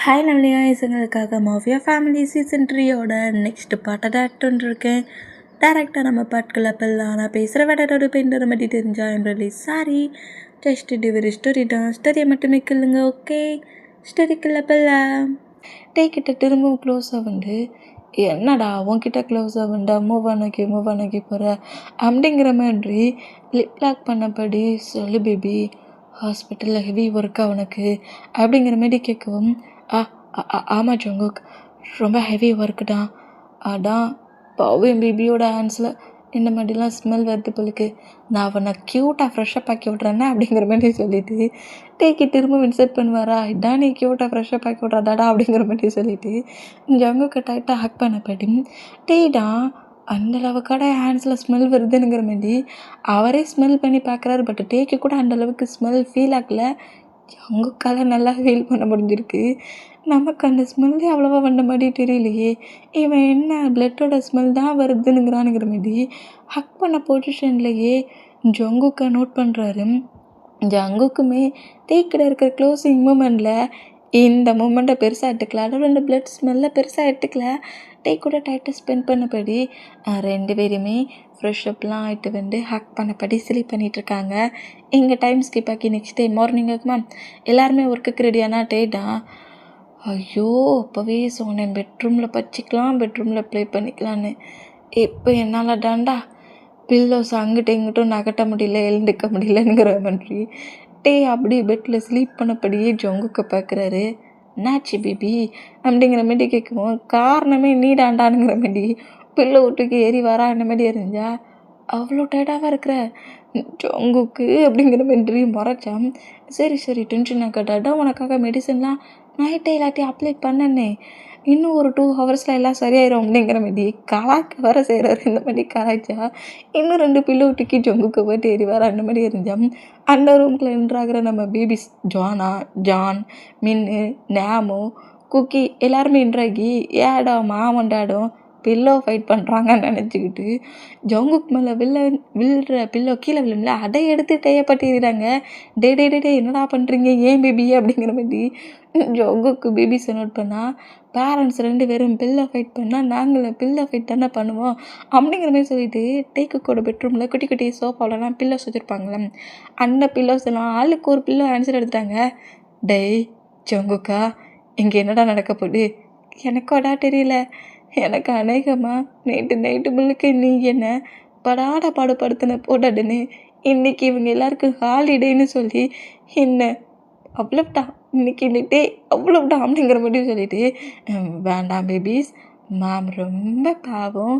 Hi லவ்லியா இசங்களுக்காக mafia family season 3யோட நெக்ஸ்ட் பாட்டை டேரக்ட் இருக்கேன். டேரக்டாக நம்ம பாட்களை அப்பெல்லாம் நான் பேசுகிற வேடோட பெயிண்ட் ரொம்ப தெரிஞ்சா எம்ப்ரலி சாரி ஜஸ்ட் டிவரி ஸ்டோரி தான் ஸ்டோரியை மட்டுமே கில்லுங்க. ஓகே ஸ்டோரிக்குள்ள பெல்லாம் டேக்கிட்ட திரும்பவும் க்ளோஸாக வந்து என்னடா உன்கிட்ட க்ளோஸாக வந்தா மூவ் ஆனாக்கி போகிற அப்படிங்கிற மாதிரி லிப் லாக் பண்ணபடி சொல்லு பேபி, ஹாஸ்பிட்டலில் ஹெவி ஒர்க்காக உனக்கு அப்படிங்கிற மாதிரி கேட்கவும், ஆமாம் ஜங்குக், ரொம்ப ஹெவி ஒர்க்கு தான். அதான் பவியும் பேபியோட ஹேண்ட்ஸில் இந்த மாதிரிலாம் ஸ்மெல் வருது போலுக்கு, நான் அவனை க்யூட்டாக ஃப்ரெஷ்ஷப் ஆக்கி விட்றேன்னா அப்படிங்கிற மாதிரி சொல்லிவிட்டு டேக்கி திரும்ப இன்சர்ட் பண்ணுவாரா, இதான் நீ க்யூட்டாக ஃப்ரெஷ்ஷப் ஆக்கி விட்றாதாடா அப்படிங்கிற மாதிரி சொல்லிவிட்டு ஜங்குக்கு டைட்டாக ஹக் பண்ணப்படி டேடா அந்தளவுக்காட ஹேண்ட்ஸில் ஸ்மெல் வருதுங்கிற மாதிரி அவரே ஸ்மெல் பண்ணி பார்க்குறாரு. பட் டேக்கு கூட அந்தளவுக்கு ஸ்மெல் ஃபீல் ஆகலை. ஜங்குக்கால நல்லா ஃபீல் பண்ண முடிஞ்சிருக்கு. நமக்கு அந்த ஸ்மெல்லே அவ்வளோவா வந்த மாதிரி தெரியலையே, இவன் என்ன பிளட்டோட ஸ்மெல் தான் வருதுங்கிறானுங்கிற மாதிரி ஹக் பண்ண பொசிஷன்லையே ஜங்குக்கை நோட் பண்ணுறாரு. ஜங்குக்குமே டேக்கிட இருக்கிற க்ளோசிங் மூமெண்ட்டில் இந்த மூமெண்ட்டை பெருசாக எடுத்துக்கல, அதோட இந்த பிளட் ஸ்மெல்லை பெருசாக எடுத்துக்கல. டேக் கூட டைட்டாக ஸ்பெண்ட் பண்ணபடி ரெண்டு பேருமே ஃப்ரெஷ்அப்லாம் ஆகிட்டு வந்து ஹக் பண்ணபடி ஸ்லீப் பண்ணிகிட்ருக்காங்க. இங்கே டைம் ஸ்கிப் ஆக்கி நெக்ஸ்ட் டே மார்னிங் எல்லாருமே ஒர்க்குக்கு ரெடியானா டேடா ஐயோ அப்போவே சொன்னேன் பெட்ரூமில் பச்சிக்கலாம், பெட்ரூமில் ப்ளே பண்ணிக்கலான்னு. இப்போ என்னால் டாண்டா பில்லோஸ் அங்கிட்ட இங்கிட்டும் நகட்ட முடியல, எழுந்துக்க முடியலங்கிற மாதிரி அப்படி பெட்டில் ஸ்லீப் பண்ணபடியே ஜங்குக்க பார்க்குறாரு. என்னாச்சு பேபி அப்படிங்கிற மாதிரி கேட்கவும், காரணமே நீ டாண்டானுங்கிற மாதிரி பில்லோ விட்டுக்கு ஏறி வரா அந்த மாதிரி இருந்தா அவ்வளோ டயர்டாக இருக்கிற ஜங்குக்கு அப்படிங்கிற மாதிரி மறைச்சான். சரி டென்ஷன் ஆகட்டாடா, உனக்காக மெடிசன்லாம் நைட்டே எல்லாத்தையும் அப்ளை பண்ணனே, இன்னும் ஒரு 2 ஹவர்ஸில் எல்லாம் சரியாயிடும் அப்படிங்கிற மாதிரி கலாய்க்க வர செய்கிறாரு. இந்த மாதிரி கலாய்ச்சா இன்னும் 2 பில்லோ விட்டுக்கி ஜங்குக்கு போய்ட்டு ஏறி வர அந்த மாதிரி இருந்தான். அந்த ரூம்குள்ளே என்ட்ராகிற நம்ம பேபிஸ் ஜான், மின்னு, நேமோ, குக்கி எல்லாருமே என்ட்ராகி ஏடாம் மாமண்டாடும் பில்லோ ஃபைட் பண்ணுறாங்கன்னு நினச்சிக்கிட்டு ஜங்குக் மேலே விழுற பில்லோ கீழே விழும்ல அதை எடுத்து டேயப்பட்டிடுறாங்க. டே என்னடா பண்ணுறீங்க, ஏன் பேபி அப்படிங்கிற மாதிரி ஜங்குக்கு பேபிஸை நோட் பண்ணால் பேரண்ட்ஸ் 2 பேரும் பில்லோ ஃபைட் பண்ணால் நாங்களும் பில்லோ ஃபைட் தானே பண்ணுவோம் அப்படிங்கிற மாதிரி சொல்லிட்டு டேக்குக்கோட பெட்ரூமில் குட்டி குட்டி சோஃபாலெலாம் பில்லோஸ் வச்சுருப்பாங்களே, அந்த பில்லோஸ் எல்லாம் ஆளுக்கு ஒரு பில்லோ ஆன்சர் எடுத்துட்டாங்க. டேய் ஜங்குக்கா, இங்கே என்னடா நடக்க போகுது எனக்கோடா தெரியல. எனக்கு அநேகமாக நேற்று நைட்டு முழுக்க நீ என்ன பாடுபடுத்தின போடாடுன்னு இன்றைக்கி இவங்க எல்லாருக்கும் ஹாலிடேன்னு சொல்லி என்ன அவ்வளோட்டா இன்றைக்கி டே அவ்வளோட்டா அப்படிங்கிற மாதிரி சொல்லிட்டு வேண்டாம் பேபிஸ், மேம் ரொம்ப பாவம்,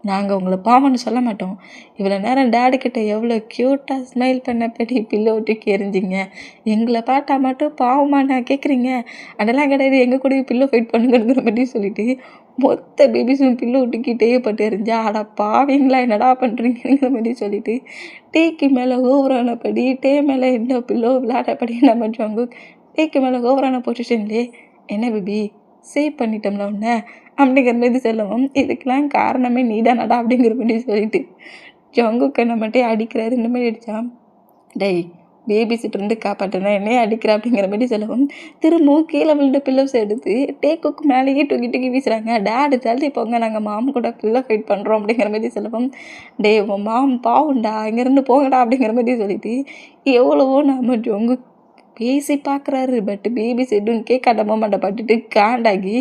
நாங்கள் உங்களை பாவம்னு சொல்ல மாட்டோம். இவ்வளோ நேரம் டேடிக்கிட்ட எவ்வளோ க்யூட்டாக ஸ்மைல் பண்ணபடி பில்லோ ஒட்டிக்கு எரிஞ்சிங்க, எங்களை பார்த்தா மட்டும் பாவமாக நான் கேட்குறீங்க, அதெல்லாம் கிடையாது, எங்கள் கூட பில்லோ ஃபைட் பண்ணுங்கிற மாதிரி சொல்லிட்டு மொத்த பேபிஸும் பில்லோ ஒட்டிக்கிட்டே பட்டு எரிஞ்சா அடா பாவீங்களா என்னடா பண்ணுறீங்கிற மாதிரி சொல்லிட்டு டேக்கு மேலே ஓவரானபடி மேலே என்ன பில்லோ விளையாடப்படி நம்ம ஜங்குக் டேக்கு மேலே ஓவரான பொசிஷன்லேயே என்ன பேபி சேவ் பண்ணிட்டோம்ல ஒன்று அப்படிங்கிற மாதிரி சொல்லவும், இதுக்கெல்லாம் காரணமே நீ தானடா அப்படிங்கிற மாதிரி சொல்லிட்டு ஜங்குக்கை நம்மகிட்டே அடிக்கிறாரு. இந்த மாதிரி அடித்தான் டேய் பேபிசிட்டிருந்து காப்பாற்றினா என்னையே அடிக்கிற அப்படிங்கிற மாதிரி சொல்லவும், திரும்பவும் கீழே விழுந்த பில்லோஸ் எடுத்து டேக்குக்கு மேலேயே தூக்கி வீசுகிறாங்க. டேடு ஜல்தி போங்க, நாங்கள் மாம் கூட பில்லோ ஃபைட் பண்ணுறோம் அப்படிங்கிற மாதிரி சொல்லவும், டே உன் மாம் பாவுண்டா இங்கேருந்து போங்கடா அப்படிங்கிற மாதிரி சொல்லிட்டு எவ்வளவோ நம்ம ஜங்கு பேசி பார்க்குறாரு. பட் பேபி செட்டுன்னு கேட்காத மாமாட்ட பட்டுட்டு காண்டாகி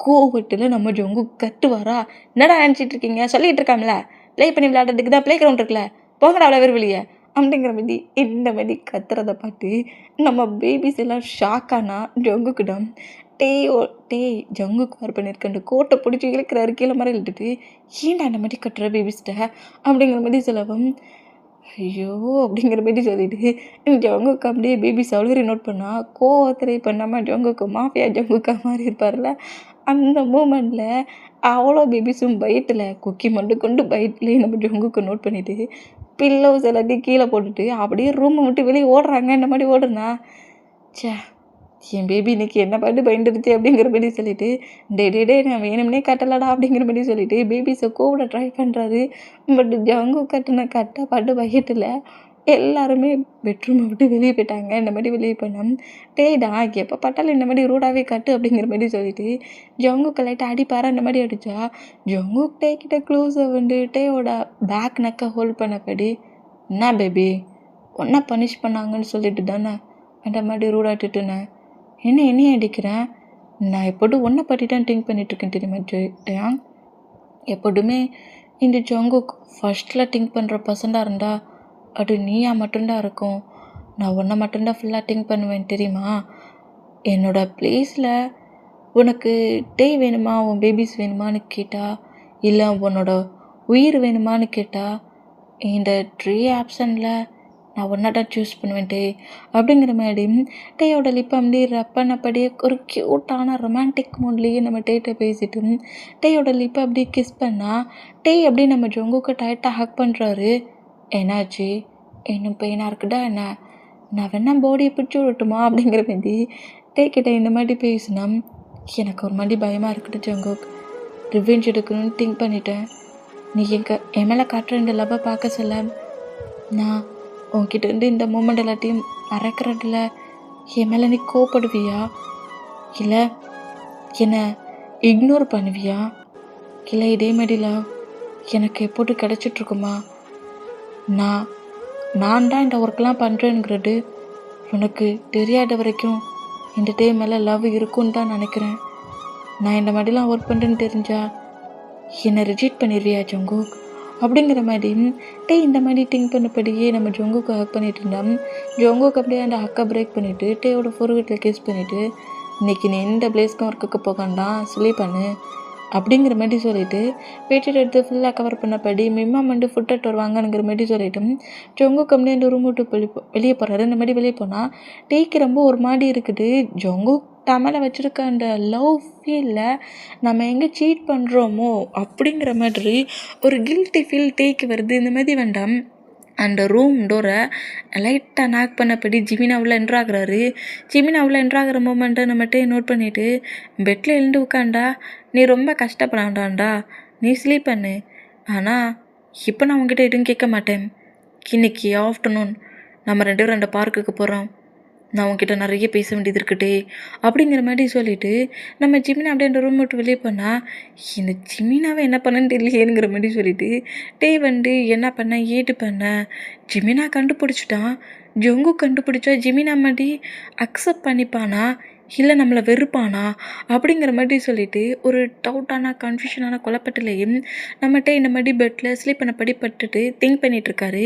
கோவத்தில் நம்ம ஜங்கு கட்டுவாரா, என்னடா நினச்சிட்டு இருக்கீங்க, சொல்லிகிட்டு இருக்காங்களா ப்ளே பண்ணி விளையாடுறதுக்கு தான் ப்ளே கிரவுண்ட் இருக்குல்ல, போங்கடா அவ்வளோ பேர் வெளியே அப்படிங்கிற மாதிரி இந்த மாதிரி கத்துறதை பார்த்து நம்ம பேபிஸ் எல்லாம் ஷாக்கானா ஜங்குக்கிடம் டேய் ஜங்குக்கு வார் பண்ணியிருக்கேன் கோட்டை பிடிச்சி இழுக்கிறாரு கீழே மாதிரி இழுத்துட்டு, ஏன்டா அந்த மாதிரி கட்டுற பேபிஸ்கிட்ட அப்படிங்கிற மாதிரி சொல்லவும், ஐயோ அப்படிங்கிற மாதிரி சொல்லிட்டு ஜங்குக்கு அப்படியே பேபிஸ் அவ்வளோ நோட் பண்ணால் கோவத்திரை பண்ணாமல் ஜங்குக்கு மாஃபியா ஜங்குக்கா மாதிரி இருப்பார்ல, அந்த மூமெண்ட்டில் அவ்வளோ பேபிஸும் பைட்டில் குக்கி மட்டும் கொண்டு பைட்லேயே நம்ம ஜங்குக்கு நோட் பண்ணிவிட்டு பில்லோஸ் எல்லாத்தையும் கீழே போட்டுட்டு அப்படியே ரூமை விட்டு வெளியே ஓடுறாங்க. இந்த மாதிரி ஓடுனா சே என் பேபி இன்றைக்கி என்ன பாட்டு பயந்துருச்சு அப்படிங்கிற மாதிரி சொல்லிட்டு டே நான் வேணும்னே கட்டலடா அப்படிங்கிற மாதிரி சொல்லிட்டு பேபிஸை கூப்பிட ட்ரை பண்ணுறாரு. பட் ஜங்கு கட்டின கட்டை பாட்டு பயத்தில் எல்லாருமே பெட்ரூமை விட்டு வெளியே போயிட்டாங்க. இந்த மாதிரி வெளியே போனோம். டேடா எப்போ பட்டாலும் இந்த மாதிரி ரூடாகவே கட்டு அப்படிங்கிற மாதிரி சொல்லிட்டு ஜங்குக்கு லைட்டாக அடிப்பார இந்த மாதிரி அடித்தா ஜங்குக் டே கிட்ட க்ளோஸை வந்து டேயோட பேக் நெக்கை ஹோல்ட் பண்ணபடி என்ன பேபி ஒன்றா பனிஷ் பண்ணாங்கன்னு சொல்லிட்டு தானே அந்த மாதிரி ரூடாட்டுட்டுனேன். என்னையே அடிக்கிறேன்? நான் எப்போதும் ஒன்றை பற்றி தான் திங்க் பண்ணிகிட்ருக்கேன் தெரியுமா டேயாங். எப்போதுமே இந்த ஜங்குக் ஃபர்ஸ்ட்டில் திங்க் பண்ணுற பர்சனாக இருந்தா அது நீயா மட்டும்தான் இருக்கும். நான் ஒன்றை மட்டும்தான் ஃபுல்லாக திங்க் பண்ணுவேன் தெரியுமா. என்னோட ப்ளேஸில் உனக்கு டே வேணுமா, உன் பேபிஸ் வேணுமான்னு கேட்டா, இல்லை உன்னோட உயிர் வேணுமான்னு கேட்டா, இந்த ட்ரீ ஆப்ஷனில் நான் ஒன்றா தான் சூஸ் பண்ணுவேன் டே அப்படிங்கிற மாதிரி டேயோட லிப்பை அப்படி ரப் பண்ணப்படியே ஒரு க்யூட்டான ரொமான்டிக் மூட்லேயே நம்ம டேட்டை பேசிட்டு டேயோட லிப்பை அப்படியே கிஸ் பண்ணால் டே அப்படியே நம்ம ஜங்குக்கு டைட்டாக ஹக் பண்ணுறாரு. என்னாச்சு, இன்னும் பெயினாக இருக்குடா என்ன, நான் வேணா பாடியை பிடிச்சி விடட்டுமா அப்படிங்கிற மாதிரி டே கிட்ட இந்த மாதிரி பேசினா எனக்கு ஒரு மாதிரி பயமாக இருக்குது ஜங்குக். ரிவெஞ்ச் எடுக்கணும்னு திங்க் பண்ணிட்டேன். நீ என் மேலே காட்டுற இந்த லவ்வை பார்க்க சொல்ல நான் உன்கிட்டேருந்து இந்த மூமெண்ட் எல்லாத்தையும் மறக்கிறதில்ல. என் மேலே நீ கோப்படுவியா, இல்லை என்னை இக்னோர் பண்ணுவியா, இல்லை இதே மாதிரிலாம் எனக்கு எப்போது கிடச்சிட்ருக்குமா? நான் தான் இந்த ஒர்க்கெலாம் பண்ணுறேங்கிறது உனக்கு தெரியாத வரைக்கும் இந்த டே மேலே லவ் இருக்குன்னு தான் நினைக்கிறேன். நான் இந்த மாதிரிலாம் ஒர்க் பண்ணுறேன்னு தெரிஞ்சா என்னை ரிஜெக்ட் பண்ணிடுவியா ஜங்குக் அப்படிங்கிற மாதிரி டே இந்த மாதிரி திங்க் பண்ணப்படியே நம்ம ஜங்குக்கு ஹக் பண்ணிட்டு இருந்தோம். ஜங்குக்கு அப்படியே அந்த ஹக்கை பிரேக் பண்ணிவிட்டு டேயோட ஃபோர்கட்டில் கிஸ் பண்ணிவிட்டு இன்றைக்கி நீ எந்த பிளேஸ்க்கும் ஒர்க்குக்கு போகாண்டாம் சொல்லி பண்ணு அப்படிங்கிற மாதிரி சொல்லிவிட்டு பெட்ஷீட் எடுத்து ஃபுல்லாக கவர் பண்ணப்படி மிம்மா வந்து ஃபுட் எடுத்து வருவாங்கங்கிற மாதிரி சொல்லிவிட்டு ஜங்குக்கு அப்படியே அந்த ரூம் விட்டு வெளியே போகிறாரு. இந்த மாதிரி வெளியே போனால் டேக்கு ரொம்ப ஒரு மாதிரி இருக்குது. ஜங்குக் தமிழை வச்சுருக்க அந்த லவ் ஃபீலில் நம்ம எங்கே சீட் பண்ணுறோமோ அப்படிங்கிற மாதிரி ஒரு கில்ட்டி ஃபீல் டேக்கு வருது. இந்த மாதிரி வேண்டாம் அந்த ரூம் டோரை லைட்டாக நாக் பண்ணப்படி ஜிமினா உள்ள என்ட்ராகிறாரு. ஜிமினா உள்ள என்ட்ராகிற மூமெண்ட்டை நம்மகிட்ட நோட் பண்ணிவிட்டு பெட்டில் எழுந்து உட்காண்டா நீ ரொம்ப கஷ்டப்படாண்டாண்டா, நீ ஸ்லீப் பண்ணு. ஆனால் இப்போ நான் உங்ககிட்ட எதுவும் கேட்க மாட்டேன். இன்னைக்கு ஆஃப்டர்நூன் நம்ம 2 பேரும் அந்த பார்க்குக்கு போகிறோம். நான் உங்ககிட்ட நிறைய பேச வேண்டியது இருக்குட்டே அப்படிங்கிற மாதிரி சொல்லிவிட்டு நம்ம ஜிமினா அப்படியே அந்த ரூம் விட்டு வெளியே போனால் இந்த ஜிமினாவை என்ன பண்ணன்னு தெரியலையேங்கிற மாதிரி சொல்லிவிட்டு டே வந்து என்ன பண்ண ஏட்டு பண்ண ஜிமினா கண்டுபிடிச்சிட்டான். ஜொங்கு கண்டுபிடிச்சா ஜிமினா மாதிரி அக்செப்ட் பண்ணிப்பானா இல்லை நம்மளை வெறுப்பானா அப்படிங்கிற மாதிரி சொல்லிவிட்டு ஒரு டவுட்டான கன்ஃபியூஷனான குழப்பத்திலையும் நம்மகிட்ட இந்த மாதிரி பெட்டில் ஸ்லீப் பண்ண பட்டுட்டு திங்க் பண்ணிகிட்ருக்காரு.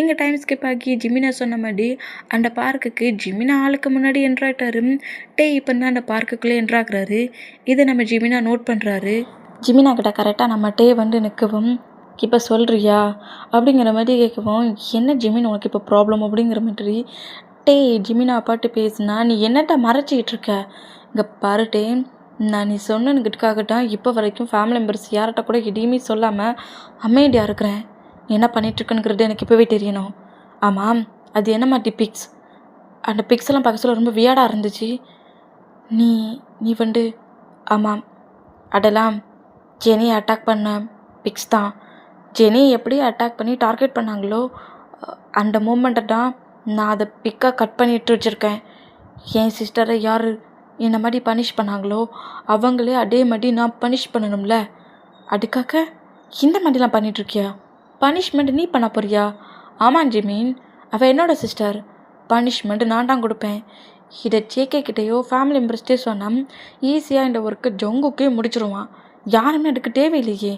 எங்கள் டைம் ஸ்கிப் ஆகி ஜிமினா சொன்ன மாதிரி அந்த பார்க்குக்கு ஜிமினா ஆளுக்கு முன்னாடி என்ட்ராயிட்டாரு. டே இப்போ தான் அந்த பார்க்குக்குள்ளே என்ட்ராகிறாரு. இதை நம்ம ஜிமினா நோட் பண்ணுறாரு. ஜிமினா கிட்ட கரெக்டாக நம்ம டே வந்து நிற்கவும் இப்போ சொல்கிறியா அப்படிங்கிற மாதிரி கேட்கவும் என்ன ஜிமின் உனக்கு இப்போ ப்ராப்ளம் அப்படிங்கிற மாதிரி டே ஜிமினா பாட்டு பேசுனா நீ என்னட்ட மறைச்சிக்கிட்டு இருக்க? இங்கே பாருட்டே, நான் நீ சொன்னனுக்கிட்டுக்காகட்டான் இப்போ வரைக்கும் ஃபேமிலி மெம்பர்ஸ் யார்கிட்ட கூட எதையுமே சொல்லாமல் அமைதியாக இருக்கிறேன். நீ என்ன பண்ணிகிட்ருக்குங்கிறது எனக்கு இப்போவே தெரியணும். ஆமாம், அது என்னம்மா பிக்ஸ்? அந்த பிக்ஸ் எல்லாம் பார்க்க சொல்ல ரொம்ப வியர்டாக இருந்துச்சு. நீ நீ வந்து ஆமாம், அதெல்லாம் ஜெனியை அட்டாக் பண்ண பிக்ஸ் தான். ஜெனியை எப்படி அட்டாக் பண்ணி டார்கெட் பண்ணாங்களோ அந்த மூமெண்ட்டை தான் நான் அதை பிக்காக கட் பண்ணிட்டு வச்சுருக்கேன். என் சிஸ்டரை யார் என்ன மாதிரி பனிஷ் பண்ணாங்களோ அவங்களே அதே மாதிரி நான் பனிஷ் பண்ணணும்ல. அதுக்காக இந்த மாதிரிலாம் பண்ணிகிட்ருக்கியா? பனிஷ்மெண்ட் நீ பண்ண போறியா? ஆமாம் ஜிமீன், அவள் என்னோடய சிஸ்டர். பனிஷ்மெண்ட் நான் தான் கொடுப்பேன். இதை ஜேகே கிட்டேயோ ஃபேமிலி மெம்பர்ஸ்டே சொன்னால் ஈஸியாக இந்த ஒர்க்கு ஜொங்குக்கே முடிச்சிருவான். யாருமே அதுக்கு தேவையில்லையே.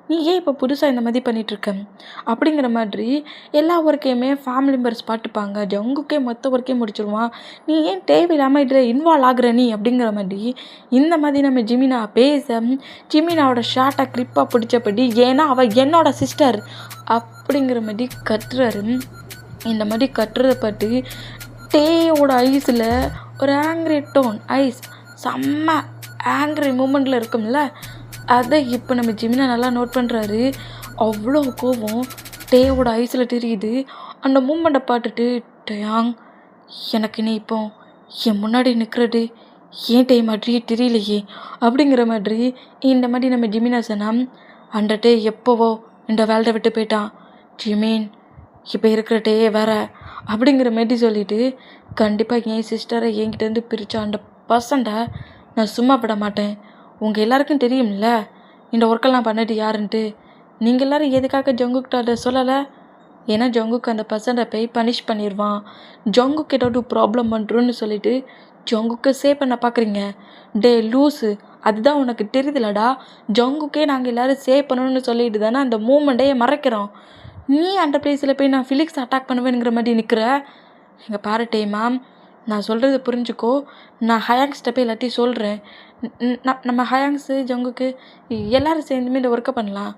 நீ ஏன் இப்போ புதுசாக இந்த மாதிரி பண்ணிகிட்ருக்க அப்படிங்கிற மாதிரி எல்லா ஒர்க்கையுமே ஃபேமிலி மெம்பர்ஸ் பார்த்துப்பாங்க. ஜங்குக்கே மொத்த ஒர்க்கே முடிச்சிருவான். நீ ஏன் தேவையில்லாமல் இதில் இன்வால்வ் ஆகுற நீ அப்படிங்கிற மாதிரி இந்த மாதிரி நம்ம ஜிமினா பேச ஜிமினாவோட ஷார்ட்டாக கிரிப்பாக பிடிச்சபடி ஏன்னா அவள் என்னோட சிஸ்டர் அப்படிங்கிற மாதிரி கத்துறாரு. இந்த மாதிரி கட்டுறதை பற்றி டேயோட ஐஸில் ஒரு ஆங்க்ரி டோன் ஐஸ் செம்ம ஆங்க்ரி மூமெண்ட்டில் இருக்கும்ல, அதை இப்போ நம்ம ஜிமினா நல்லா நோட் பண்ணுறாரு. அவ்வளோ கோவம் டேயோட ஐஸில் தெரியுது. அந்த மூமெண்ட்டை பார்த்துட்டு டயாங், எனக்கு நீ இப்போ என் முன்னாடி நிற்கிறது ஏன் டே மாதிரி தெரியலையே அப்படிங்கிற மாதிரி இந்த மாதிரி நம்ம ஜிமினா சொன்னால் அந்த டே எப்போவோ இந்த வேலையை விட்டு போயிட்டான். ஜிமீன், இப்போ இருக்கிற டே வேற அப்படிங்கிற மாரி சொல்லிட்டு கண்டிப்பாக என் சிஸ்டரை என்கிட்டேருந்து பிரித்த அந்த பர்சண்ட்டை நான் சும்மா விட மாட்டேன். உங்கள் எல்லாருக்கும் தெரியும்ல இந்த ஒர்க்கெல்லாம் பண்ணது யாருன்ட்டு. நீங்கள் எல்லோரும் எதுக்காக ஜங்குக்கிட்ட அதை சொல்லலை? ஏன்னா ஜங்குக்கு அந்த பர்சன்ட்டை போய் பனிஷ் பண்ணிடுவான். ஜங்குக்கு ஏதாவது ப்ராப்ளம் பண்ணுறோன்னு சொல்லிட்டு ஜங்குக்கு சேவ் பண்ண பார்க்குறீங்க. டே லூஸு, அதுதான் உனக்கு தெரியுதுலடா. ஜங்குக்கே நாங்கள் எல்லோரும் சேவ் பண்ணணும்னு சொல்லிட்டு தானே அந்த மூமெண்ட்டே மறைக்கிறோம். நீ அந்த பிளேஸில் போய் நான் ஃபிலிக்ஸ் அட்டாக் பண்ணுவேங்கிற மாதிரி நிற்கிற. எங்கள் பாருட்டே மேம், நான் சொல்கிறது புரிஞ்சுக்கோ. நான் ஹயாங்ஸ்கிட்ட போய் எல்லாத்தையும் சொல்கிறேன். நம்ம ஹயாங்ஸு ஜங்குக்கு எல்லோரும் சேர்ந்துமே இந்த ஒர்க்கை பண்ணலாம்.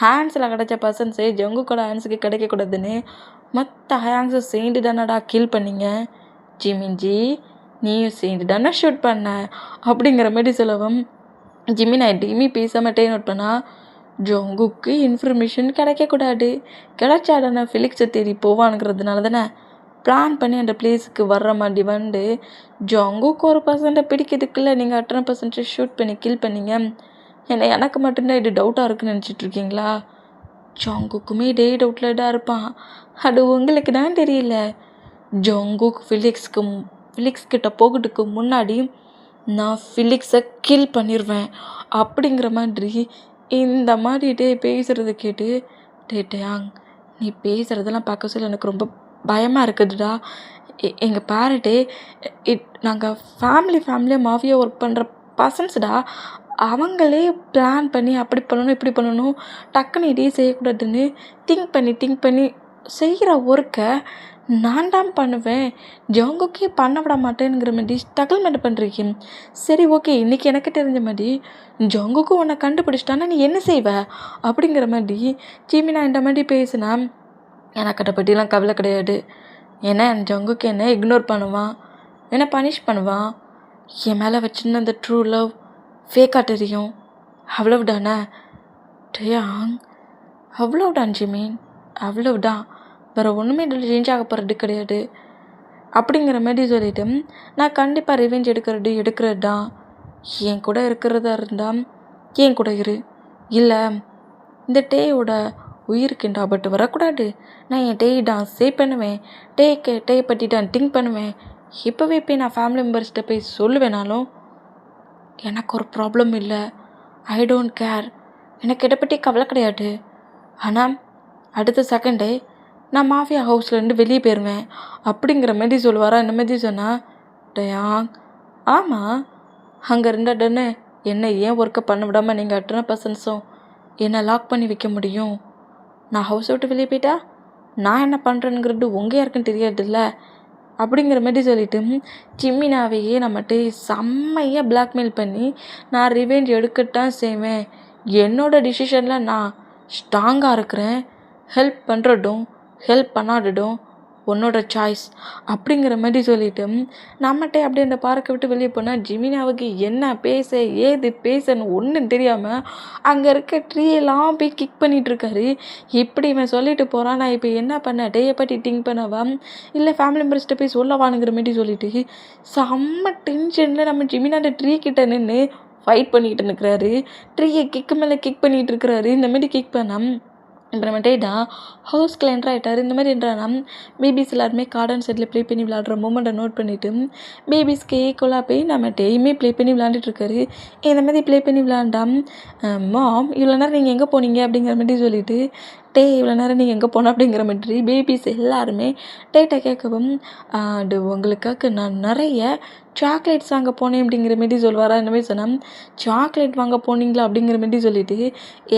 ஹேண்ட்ஸில் கிடச்ச பர்சன்ஸு ஜங்குக்கோட ஹேண்ட்ஸுக்கு கிடைக்கக்கூடாதுன்னு மற்ற ஹயாங்ஸும் சேர்ந்து தானடா கில் பண்ணிங்க. ஜிமின்ஜி, நீயும் சேர்ந்து தானே ஷூட் பண்ண அப்படிங்கிற மாதிரி சொல்லவும் ஜிம்மி நான் எதையுமே பேசாம நோட் பண்ணா. ஜங்குக்கு இன்ஃபர்மேஷன் கிடைக்கக்கூடாது. கிடைச்சாதானே ஃபிலிக்ஸை தேடி போவானுங்கிறதுனால தானே பிளான் பண்ணி அந்த பிளேஸுக்கு வர்ற மாதிரி வந்து ஜங்குக்கு ஒரு பர்சன்ட்டை பிடிக்கிறதுக்குள்ள நீங்கள் அத்தனை பர்சன்ட்டை ஷூட் பண்ணி கில் பண்ணீங்க. எனக்கு மட்டும்தான் இது டவுட்டாக இருக்குன்னு நினச்சிட்ருக்கீங்களா? ஜங்குக்குமே இதே டவுட்டில் தான் இருப்பான். அது உங்களுக்கு தான் தெரியல. ஜங்குக் ஃபிலிக்ஸ் கிட்ட போகிறதுக்கு முன்னாடி நான் ஃபிலிக்ஸை கில் பண்ணிடுவேன் அப்படிங்கிற மாதிரி இந்த மாதிரி பேசுகிறத கேட்டு டேயாங், நீ பேசுகிறதெல்லாம் பார்க்க சொல்ல எனக்கு ரொம்ப பயமாக இருக்குதுடா. எங்கள் பேரட்டே நாங்கள் ஃபேமிலியாக மாஃபியா ஒர்க் பண்ணுற பர்சன்ஸ்டா. அவங்களே பிளான் பண்ணி அப்படி பண்ணணும் இப்படி பண்ணணும் டக்குன்னு இதே செய்யக்கூடாதுன்னு திங்க் பண்ணி செய்கிற ஒர்க்கை நான் தான் பண்ணுவேன். ஜங்குக்கே பண்ண விட மாட்டேங்கிற மாதிரி ஸ்ட்ரகிள்மெண்ட் பண்ணுறீங்க. சரி ஓகே, இன்றைக்கி எனக்கு தெரிஞ்ச மாதிரி ஜங்குக்கு உன்னை கண்டுபிடிச்சிட்டானா நீ என்ன செய்வ அப்படிங்கிற மாதிரி ஜிம்மி நான் இந்த மாதிரி பேசினா எனக்கு அதை பற்றிலாம் கவலை கிடையாது. ஏன்னா என் ஜங்குக்கு என்ன இக்னோர் பண்ணுவான், என்னை பனிஷ் பண்ணுவான். என் மேலே வச்சுருந்த அந்த ட்ரூ லவ் ஃபேக்காக தெரியும். அவ்வளவுதானே டேயாங்? அவ்வளவுதான் ஜிமின், அவ்வளவுதான். வேறு ஒன்றுமே இதில் சேஞ்ச் ஆக போகிறது கிடையாது அப்படிங்கிற மாதிரி சொல்லிவிட்டு நான் கண்டிப்பாக ரிவெஞ்ச் எடுக்கிறது தான். என் கூட இருக்கிறதா இருந்தால் என் கூட இரு. இல்லை இந்த டேயோட உயிருக்கு ஆபத்து வரக்கூடாது. நான் என் டேயை தான் சேவ் பண்ணுவேன். டே பற்றி தான் திங்க் பண்ணுவேன். இப்போவே போய் நான் ஃபேமிலி மெம்பர்ஸ்கிட்ட போய் சொல்லுவேனாலும் எனக்கு ஒரு ப்ராப்ளம் இல்லை. I don't care. எனக்கு இதை பற்றி கவலை கிடையாது. ஆனால் அடுத்த செகண்டே நான் மாஃபியா ஹவுஸ்லேருந்து வெளியே போயிடுவேன் அப்படிங்கிற மாதிரி சொல்லுவாரா. இந்த மாதிரி சொன்னால் டயாங், ஆமாம் அங்கே இருந்தாடன்னு என்னை ஏன் ஒர்க்கை பண்ண விடாமல் நீங்கள் அத்தனை பர்சன்ஸும் என்னை லாக் பண்ணி வைக்க முடியும்? நான் ஹவுஸ் விட்டு வெளியே போயிட்டா நான் என்ன பண்ணுறேங்கிறது உங்கள் யாருக்குன்னு தெரியாதுல்ல அப்படிங்கிற மாதிரி சொல்லிவிட்டு ஜிம்மினாவையே நம்மகிட்ட செம்மையாக பிளாக்மெயில் பண்ணி நான் ரிவெஞ்ச் எடுக்கத்தான் செய்வேன். என்னோடய டிசிஷனில் நான் ஸ்ட்ராங்காக இருக்கிறேன். ஹெல்ப் பண்ணுறதும் ஹெல்ப் பண்ணாததும் உன்னோட சாய்ஸ் அப்படிங்கிற மாதிரி சொல்லிவிட்டு நம்மகிட்ட அப்படியே அந்த பார்க்கை விட்டு வெளியே போனால் ஜிமினாவுக்கு என்ன பேச ஏது பேசன்னு ஒன்றும் தெரியாமல் அங்கே இருக்க ட்ரீயெல்லாம் போய் கிக் பண்ணிகிட்ருக்காரு. இப்படி இவன் சொல்லிட்டு போகிறான். நான் இப்போ என்ன பண்ண டேயை பற்றி திங்க் பண்ணவா இல்லை ஃபேமிலி மெம்பர்ஸ்கிட்ட போய் சொல்லவானுங்கிற மாதிரி சொல்லிட்டு செம்ம டென்ஷனில் நம்ம ஜிமினா அந்த ட்ரீ கிட்ட நின்று ஃபைட் பண்ணிக்கிட்டு நிற்கிறாரு. ட்ரீயை கிக்கு மேலே கிக் பண்ணிகிட்டு இருக்கிறாரு. இந்த மாதிரி கிக் பண்ணால் அப்புறமேட்டேடா ஹவுஸ்க்கு என்ட்ரு ஆகிட்டார். இந்த மாதிரி என்ட்ரானா பேபிஸ் எல்லாருமே கார்டன் செட்டில் ப்ளே பண்ணி விளாட்ற மூமெண்ட்டை நோட் பண்ணிவிட்டு பேபிஸ்க்கு ஈக்குவலாக போய் நம்ம டெய்யுமே ப்ளே பண்ணி விளாண்டுட்ருக்காரு. இந்த மாதிரி ப்ளே பண்ணி விளாண்டா மாம் இவ்வளோ நேரம் நீங்கள் எங்கே போனீங்க அப்படிங்கிற மாதிரி சொல்லிவிட்டு இவ்வளோ நேரம் நீங்கள் எங்கே போனோம் அப்படிங்கிற மாதிரி பேபிஸ் எல்லாருமே டேட்டை கேட்கவும் அது உங்களுக்காக நான் நிறைய சாக்லேட்ஸ் வாங்க போனேன் அப்படிங்கிற மாரி சொல்லுவாரா. இந்த மாதிரி சொன்னால் சாக்லேட் வாங்க போனீங்களா அப்படிங்கிற மாரி சொல்லிவிட்டு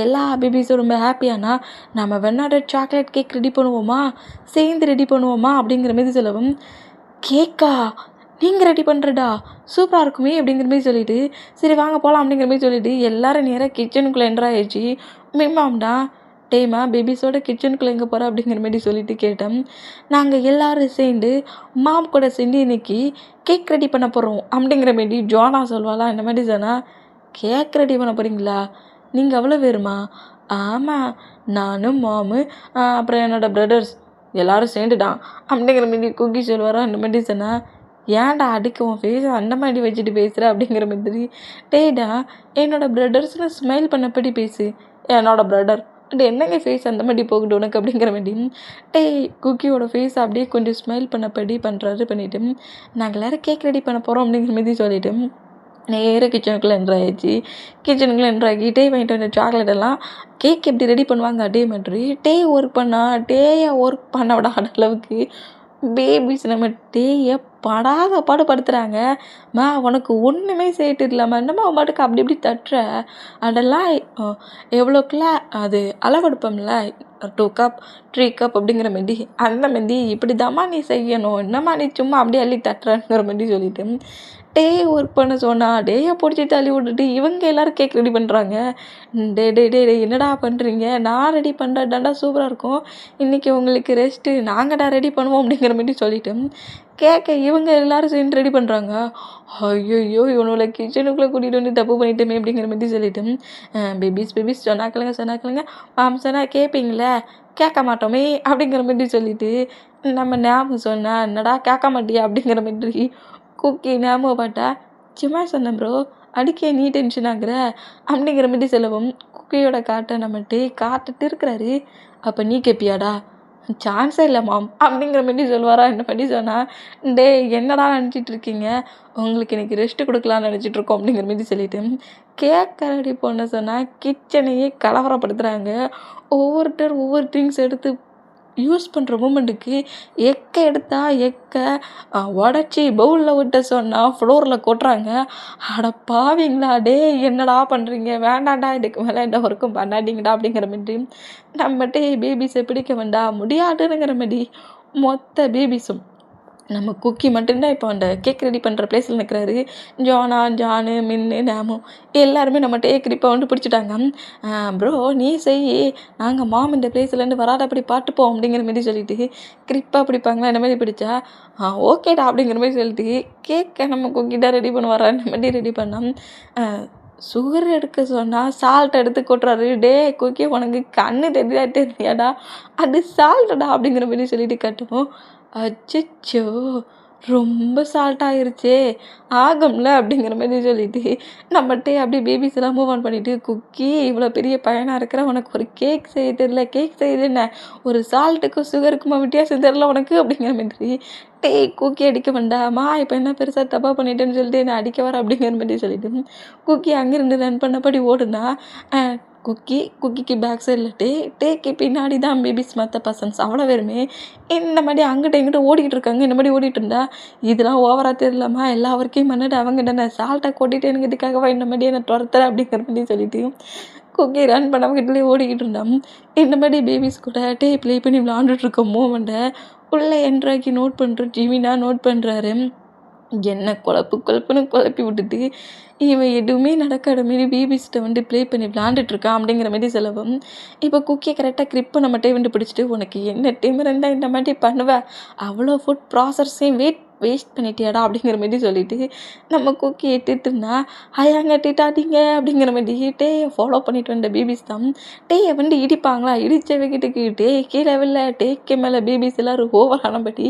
எல்லா பேபிஸும் ரொம்ப ஹாப்பியானா நம்ம வேணாட சாக்லேட் கேக் ரெடி பண்ணுவோமா, சேர்ந்து ரெடி பண்ணுவோமா அப்படிங்கிற மாரி சொல்லவும் கேக்கா நீங்கள் ரெடி பண்ணுறடா சூப்பராக இருக்குமே அப்படிங்கிற மாதிரி சொல்லிவிட்டு சரி வாங்க போகலாம் அப்படிங்கிற மாதிரி சொல்லிவிட்டு எல்லோரும் நேராக கிச்சனுக்குள்ளே என்ட்ராயிடுச்சு. மேம்டா டேமா பேபிஸோட கிச்சனுக்குள்ளே எங்கே போகிற அப்படிங்கிற மாதிரி சொல்லிட்டு கேட்டேன். நாங்கள் எல்லோரும் சேர்ந்து மாம் கூட சேர்ந்து இன்றைக்கி கேக் ரெடி பண்ண போகிறோம் அப்படிங்கிற மாரி ஜோனா சொல்வாளா. இந்த மாதிரி சொன்னால் கேக் ரெடி பண்ண போகிறீங்களா, நீங்கள் அவ்வளோ பேருமா? ஆமாம், நானும் மாமு அப்புறம் என்னோடய பிரதர்ஸ் எல்லோரும் சேர்ந்துட்டான் அப்படிங்கிற மாரி குக்கி சொல்வாரா. இந்த மாதிரி சொன்னால் ஏன்டா அடிக்க உன் ஃபேஸ் அந்த மாதிரி வச்சுட்டு பேசுகிற அப்படிங்கிற மாதிரி டேடா என்னோடய பிரதர்ஸ்னு ஸ்மைல் பண்ணபடி பேசு. என்னோடய பிரதர் அண்ட் என்னங்க ஃபேஸ் அந்த மாதிரி போகுது உனக்கு அப்படிங்கிற மாதிரி டேய் குக்கியோட ஃபேஸ் அப்படியே கொஞ்சம் ஸ்மைல் பண்ணப்படி பண்ணுறாரு பண்ணிவிட்டு நாங்கள் எல்லோரும் கேக் ரெடி பண்ண போகிறோம் அப்படிங்கிற மாதிரி சொல்லிவிட்டு நேராக கிச்சனுக்குள்ளே என்ட்ராயிடுச்சு. கிச்சனுக்குள்ளே என்ட்ராகி டே வாங்கிட்டு வந்த சாக்லேட் எல்லாம் கேக் எப்படி ரெடி பண்ணுவாங்க அதே மாதிரி டே ஒர்க் பண்ணா டேயை ஒர்க் பண்ண விடாத அளவுக்கு பேபிஸ் நம்ம டேயை படாத பாடுபடுத்துகிறாங்க. உனக்கு ஒன்றுமே செய்யிட்டு இல்லாமல் என்னம்மா பாட்டுக்கு அப்படி இப்படி தட்டுற அதெல்லாம் எவ்வளோக்குள்ள அது அளவெடுப்போம்ல 2 கப் 3 கப் அப்படிங்கிற மாரி அந்த மாரி இப்படி தாம்மா நீ செய்யணும் என்னம்மா நீ சும்மா அப்படியே அள்ளி தட்டுறங்கிற மாதிரி சொல்லிட்டு டே ஒர்க் பண்ண சொன்னால் டேயை பிடிச்சி தள்ளி விட்டுட்டு இவங்க எல்லோரும் கேக் ரெடி பண்ணுறாங்க. டே டே டே டே என்னடா பண்ணுறீங்க நான் ரெடி பண்ணுறதாண்டா சூப்பராக இருக்கும் இன்றைக்கி உங்களுக்கு ரெஸ்ட்டு நாங்கள்டா ரெடி பண்ணுவோம் அப்படிங்கிற மாதிரி சொல்லிவிட்டு கேக்கை இவங்க எல்லோரும் சேர்ந்து ரெடி பண்ணுறாங்க. ஐயோ இவனோட கிச்சனுக்குள்ளே கூட்டிகிட்டு வந்து தப்பு பண்ணிட்டோமே அப்படிங்கிற மாதிரி சொல்லிவிட்டு பேபிஸ் சொன்னாக்களுங்க சொன்னால் கேட்பீங்களே கேட்க மாட்டோமே அப்படிங்கிற மாதிரி சொல்லிவிட்டு நம்ம ஞாபகம் சொன்னால் என்னடா கேட்க மாட்டியா அப்படிங்கிற மாதிரி குக்கி ஞாபகம் பாட்டா சும்மா சொன்னேன் ப்ரோ அடிக்க நீ டென்ஷன் ஆகுற அப்படிங்கிற மாதிரி சொல்லவும் குக்கியோட காட்டை நம்மகிட்ட காட்டுட்டு இருக்கிறாரு. அப்போ நீ கேட்பியாடா சான்ஸே இல்லை மாம் அப்படிங்கிற மாதிரி சொல்லுவாரா என்ன பண்ணி சொன்னால் டே என்னடா நினச்சிட்டு இருக்கீங்க உங்களுக்கு இன்றைக்கி ரெஸ்ட்டு கொடுக்கலான்னு நினச்சிட்ருக்கோம் அப்படிங்கிற மாதிரி சொல்லிவிட்டு கேக் ரெடி பண்ண சொன்னால் கிச்சனையே கலவரப்படுத்துகிறாங்க. ஒவ்வொருத்தர் ஒவ்வொரு திங்ஸ் எடுத்து யூஸ் பண்ணுற மூமெண்ட்டுக்கு எக்க உடச்சி பவுலில் விட்ட சொன்னால் ஃப்ளோரில் கொட்டுறாங்க. அட பாவீங்களா டே என்னடா பண்ணுறீங்க வேண்டாண்டா இதுக்கு மேலே எந்த ஒர்க்கும் பண்ணாதீங்கடா அப்படிங்கிற மாதிரி நம்மகிட்ட பேபிஸை பிடிக்க வேண்டாம் முடியாதுங்கிற மாதிரி மொத்த பேபிஸும் நம்ம குக்கி மட்டும்தான் இப்போ அந்த கேக் ரெடி பண்ணுற பிளேஸில் நிற்கிறாரு. ஜானு மின்னு நேமு எல்லாருமே நம்ம கிரிப்பை வந்து பிடிச்சிட்டாங்க. ப்ரோ நீ செய் நாங்கள் மாம் இந்த பிளேஸ்லேருந்து வராதபடி பார்த்துப்போம் அப்படிங்கிற மாதிரி சொல்லிட்டு கிரிப்பாக பிடிப்பாங்களா இந்த மாதிரி பிடிச்சா ஓகேடா அப்படிங்கிற மாதிரி சொல்லிட்டு கேக்கை நம்ம குக்கிட்டாக ரெடி பண்ணுவாரா இந்த மாதிரி ரெடி பண்ணோம். சுகர் எடுக்க சொன்னால் சால்ட் எடுத்து கொட்டுறாரு. டே குக்கி உனக்கு கண்ணு தெரியாடா அது சால்ட்டடா அப்படிங்கிற மாதிரி சொல்லிட்டு கட்டுவோம். அச்சச்சோ ரொம்ப சால்ட் ஆயிருச்சே ஆகும்ல அப்படிங்கிற மாதிரி சொல்லிட்டு நம்மகிட்டே அப்படியே பேபிஸ் எல்லாம் மூவ் ஆன் பண்ணிவிட்டு குக்கி இவ்வளோ பெரிய பையனாக இருக்கிற உனக்கு ஒரு கேக் செய்ய தெரியல கேக் செய்யுது என்ன ஒரு சால்ட்டுக்கும் சுகருக்குமா வித்தியாசம் தெரில உனக்கு அப்படிங்கிற மாதிரி டே குக்கி அடிக்க வேண்டாமா இப்போ என்ன பெருசாக தப்பாக பண்ணிட்டேன்னு சொல்லிட்டு என்ன அடிக்க வர அப்படிங்கிற மாதிரி சொல்லிட்டு குக்கி அங்கேருந்து ரன் பண்ணபடி ஓடுனா குக்கிக்கு பேக் சைடில் டேக்கு பின்னாடி தான் பேபிஸ் மற்ற பர்சன்ஸ் அவ்வளோ பேருமே இந்த மாதிரி அங்கிட்ட இங்கிட்ட ஓடிக்கிட்டு இருக்காங்க. இந்த மாதிரி ஓடிட்டு இருந்தா இதெல்லாம் ஓவராக தெரியலாமா எல்லா ஒர்க்கையும் பண்ணிட்டு அவங்க என்ன சால்ட்டை கொட்டிட்டு எனக்கு இதுக்காகவா இந்த மாதிரி என்ன துரத்துற அப்படிங்கிற மாதிரி சொல்லிட்டு குக்கி ரன் பண்ணவங்கிட்டே ஓடிக்கிட்டு இருந்தான். இந்த மாதிரி பேபிஸ் கூட ப்ளே பண்ணி விளாண்டுட்டு இருக்க மூமெண்ட்டை உள்ளே என்ட்ராக்கி நோட் பண்ணுற ஜிமினா நோட் பண்ணுறாரு. என்ன குழப்புன்னு குழப்பி விட்டுட்டு இவன் எதுவுமே நடக்காத மாரி பேபிஸ்கிட்ட வந்து ப்ளே பண்ணி விளாண்டுட்ருக்கான் அப்படிங்கிற மாதிரி சொல்லவும் இப்போ குக்கியை கரெக்டாக கிரிப்பை நம்மகிட்டே வந்து பிடிச்சிட்டு உனக்கு என்ன டைம் இருந்தால் இந்த மாதிரி பண்ணுவேன் அவ்வளோ ஃபுட் ப்ராசஸையும் வேஸ்ட் பண்ணிட்டியாடா அப்படிங்கிற மாதிரி சொல்லிட்டு நம்ம குக்கியை திட்டுனா அங்க திட்டாதீங்க அப்படிங்கிற மாதிரி ஃபாலோ பண்ணிட்டு வந்த பேபிஸ் தான் டேயை வந்து இடிப்பாங்களா இடிச்சவங்கிட்டுக்கு கீழே வெளில டேக்கு மேலே பேபிஸ் எல்லோரும் ஓவர் ஆனபடி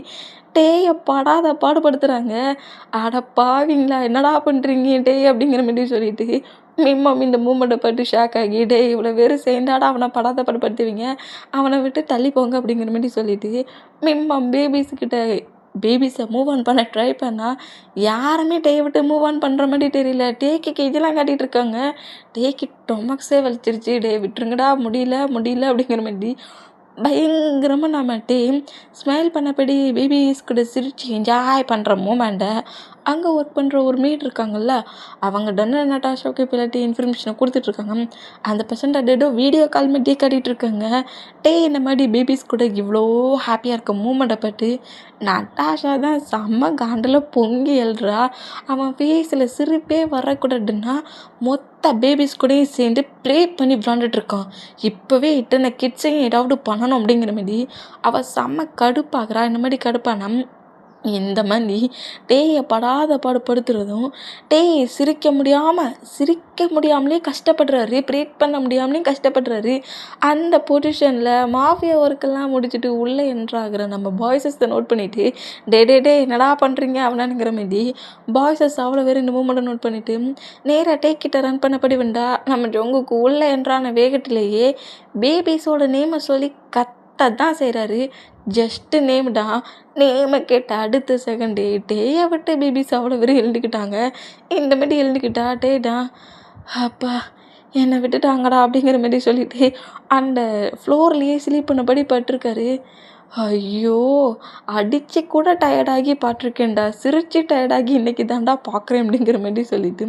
டேயை பாடுபடுத்துகிறாங்க. அட பாவிங்களா என்னடா பண்ணுறீங்க அப்படிங்கிற மாதிரி சொல்லிட்டு மிம்மம் இந்த மூமெண்ட்டை பார்த்து ஷாக் ஆகி இவ்வளோ பேர் சேர்ந்தாடா அவனை பாடுபடுத்துவீங்க அவனை விட்டு தள்ளி போங்க அப்படிங்கிற மாதிரி சொல்லிட்டு மிம்மம் பேபிஸை மூவ் ஆன் பண்ண ட்ரை பண்ணால் யாருமே விட்டு மூவ் ஆன் பண்ணுற மாதிரி தெரியல. டேக்கு இதெல்லாம் காட்டிகிட்டு இருக்காங்க. டேக்கு டொமக்ஸே வலிச்சிருச்சு விட்டுருங்கடா முடியல அப்படிங்கிற மாதிரி பயங்கரமாக நம்ம ஸ்மைல் பண்ணபடி பேபிஸ் கூட சிரித்து என்ஜாய் பண்ணுற மூமெண்ட்டை அங்கே ஒர்க் பண்ணுற ஒரு மீட் இருக்காங்கல்ல அவங்க நட்டாஷாவுக்கு பிள்ளாட்டி இன்ஃபர்மேஷனை கொடுத்துட்ருக்காங்க. அந்த பர்சன்ட் வீடியோ கால் மட்டும் காட்டிகிட்டு இருக்காங்க. இந்த மாதிரி பேபிஸ் கூட இவ்வளோ ஹாப்பியாக இருக்க மூமெண்ட்டை பற்றி நட்டாஷா தான் செம்ம காண்டில் பொங்கி எழுறா. அவன் ஃபேஸில் சிரிப்பே வரக்கூடாதுன்னா மொத்த பேபிஸ் கூடயும் சேர்ந்து ப்ளே பண்ணி விளாண்டுட்ருக்கான். இப்போவே இத்தனை கிட்ஸையும் ஏதாவது பண்ணணும் அப்படிங்கிற மாதிரி அவள் செம்ம கடுப்பாகிறா. இந்த மாதிரி கடுப்பானா இந்த மாதிரி டேயை படாத பாடுபடுத்துறதும் சிரிக்க முடியாமலே கஷ்டப்படுறாரு, ப்ரீத் பண்ண முடியாமலே கஷ்டப்படுறாரு. அந்த பொசிஷனில் மாஃபியா ஒர்க்கெல்லாம் முடிச்சுட்டு உள்ளே என்ட்ராகிற நம்ம பாய்ஸஸை நோட் பண்ணிவிட்டு டே என்னடா பண்ணுறீங்க அவனானுங்கிற மாரி பாய்ஸஸ் அவ்வளோ பேர் இந்த மூமெண்ட்டை நோட் பண்ணிவிட்டு நேராக டேக்கிட்ட ரன் பண்ணபடி வந்தா நம்ம ஜொங்குக்கு உள்ளே என்ட்ரான வேகத்திலேயே பேபிஸோட நேமை சொல்லி தான் செய்கிறாரு. ஜஸ்ட்டு நேம்டா. நேமை கேட்ட அடுத்த செகண்டே டேயை விட்டு பேபிஸ் அவ்வளோ பேர் எழுந்துக்கிட்டாங்க. இந்த மாரி எழுந்துக்கிட்டா டேடா அப்பா என்னை விட்டுட்டாங்கடா அப்படிங்கிற மாரி சொல்லிட்டு அந்த ஃப்ளோர்லேயே ஸ்லீப் பண்ணபடி பட்டிருக்காரு. ஐயோ அடித்து கூட டயர்டாகி பார்த்துருக்கேன்டா, சிரித்து டயர்டாகி இன்றைக்கி தான்டா பார்க்குறேன் அப்படிங்கிற மாரி சொல்லிவிட்டு